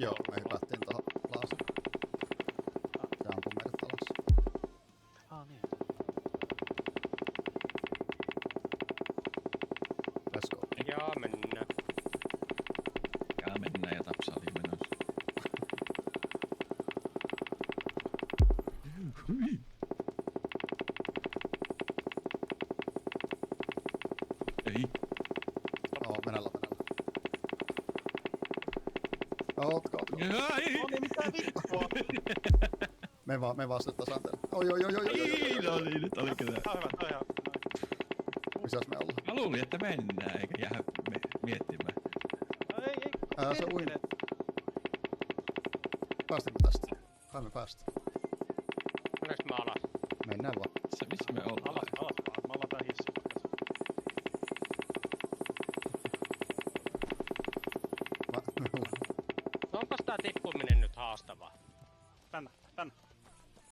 Joo, me hypättiin tohon laaseen. Se ampui meidät alas. Niin. Let's go. Joo, mennään. Ja mennään ja Tapsa oli menossa. Hui. Ei. Venällä. Ootko. Ai! No niin, mitä vittua? Me vaan sitten tasaan teille. Oi. No niin, nyt oli kyllä. Tää on hyvä, tää on hyvä. Missäs me ollaan? Mä luulin, että mennään, eikä jää miettimään. Ei, Se ui. Päästinkö tästä? Kai me päästä. Mennäänkö mä alas? Mennään vaan. Se missä me ollaan? Alas vaan. Me ollaan tää hissi. No onpas tää tippuminen nyt haastavaa? Tänne.